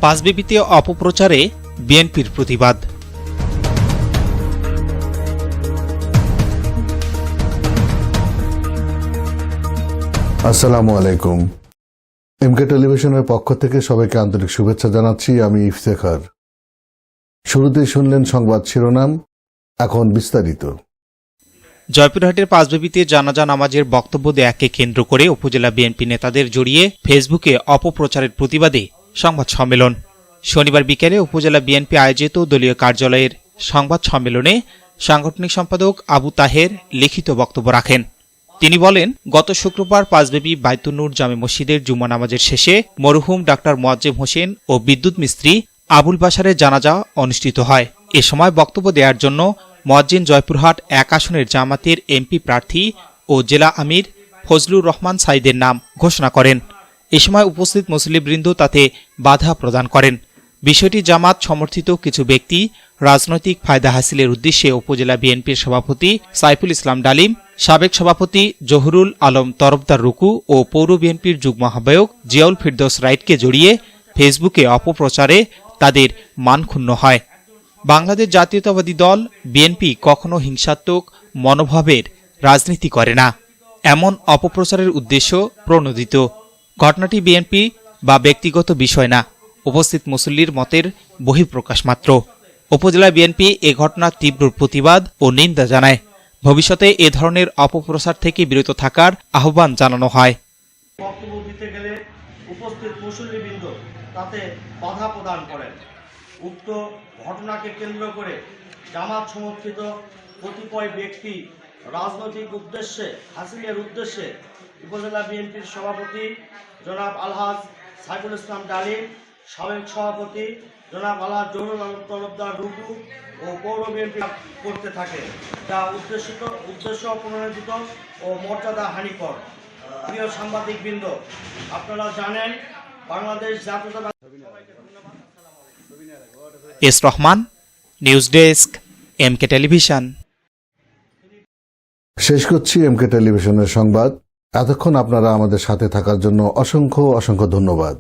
পাঁচবিবিতে অপপ্রচারে বিএনপির প্রতিবাদ। আসসালামু আলাইকুম। এমকে টেলিভিশনের পক্ষ থেকে সবাইকে আন্তরিক শুভেচ্ছা জানাচ্ছি। আমি ইফতেখার। শুরুতেই শুনলেন সংবাদ শিরোনাম, এখন বিস্তারিত। জয়পুরহাটের পাঁচবিবিতে জানাজা নামাজের বক্তব্য দেয়াকে কেন্দ্র করে উপজেলা বিএনপি নেতাদের জড়িয়ে ফেসবুকে অপপ্রচারের প্রতিবাদে সংবাদ সম্মেলন। শনিবার বিকেলে উপজেলা বিএনপি আয়োজিত দলীয় কার্যালয়ের সংবাদ সম্মেলনে সাংগঠনিক সম্পাদক আবু তাহের লিখিত বক্তব্য রাখেন। তিনি বলেন, গত শুক্রবার পাঁচবিবি বাইতুন্নুর জামে মসজিদের জুমা নামাজের শেষে মরহুম ডাক্তার মোয়াজ্জেম হোসেন ও বিদ্যুৎ মিস্ত্রি আবুল বাশারের জানাজা অনুষ্ঠিত হয়। এ সময় বক্তব্য দেওয়ার জন্য মুয়াজ্জিন জয়পুরহাট ১ আসনের জামাতের এমপি প্রার্থী ও জেলা আমির ফজলুর রহমান সাইদের নাম ঘোষণা করেন। এ সময় উপস্থিত মুসল্লিবৃন্দ তাতে বাধা প্রদান করেন। বিষয়টি জামাত সমর্থিত কিছু ব্যক্তি রাজনৈতিক ফায়দা হাসিলের উদ্দেশ্যে উপজেলা বিএনপির সভাপতি সাইফুল ইসলাম ডালিম, সাবেক সভাপতি জহুরুল আলম তরফদার রুকু ও পৌর বিএনপির যুগ্ম আহ্বায়ক জিয়াউল ফিরদৌস রাইটকে জড়িয়ে ফেসবুকে অপপ্রচারে তাদের মান ক্ষুণ্ণ হয়। বাংলাদেশ জাতীয়তাবাদী দল বিএনপি কখনো হিংসাত্মক মনোভাবের রাজনীতি করে না, এমন অপপ্রচারের উদ্দেশ্য প্রণোদিত। ঘটনাটি বিএনপি বা ব্যক্তিগত বিষয় না, উপস্থিত মুসল্লির মতের বহিঃপ্রকাশ মাত্র। উপজেলা বিএনপি এ ঘটনার তীব্র প্রতিবাদ ও নিন্দা জানায়। ভবিষ্যতে এ ধরনের অপপ্রচার থেকে বিরত থাকার আহ্বান জানানো হয়। বক্তব্য দিতে গেলে উপস্থিত মুসল্লিবৃন্দ তাতে বাধা প্রদান করেন। উক্ত ঘটনাকে কেন্দ্র করে জামাত সমর্থিত কতিপয় ব্যক্তি রাজনৈতিক উদ্দেশ্যে হাসিলের উদ্দেশ্যে উপজেলা বিএনপির সভাপতি জনাব আলহাজ সাইফুল ইসলাম ডালিম, সাবেক সভাপতি জনাব আলহাজ জহুরুল আলম তরফদার রুকু ও পৌর বিএনপি করতে থাকে, যা উদ্দেশ্য প্রণোদিত ও মর্যাদা হানিকর। প্রিয় সাংবাদিকবৃন্দ, আপনারা জানেন বাংলাদেশ জাতীয়তাবাদী S Rahman, news desk, MK television. শেষ করছি এমকে টেলিভিশনের সংবাদ। এতক্ষণ আপনারা আমাদের সাথে থাকার জন্য অসংখ্য ধন্যবাদ।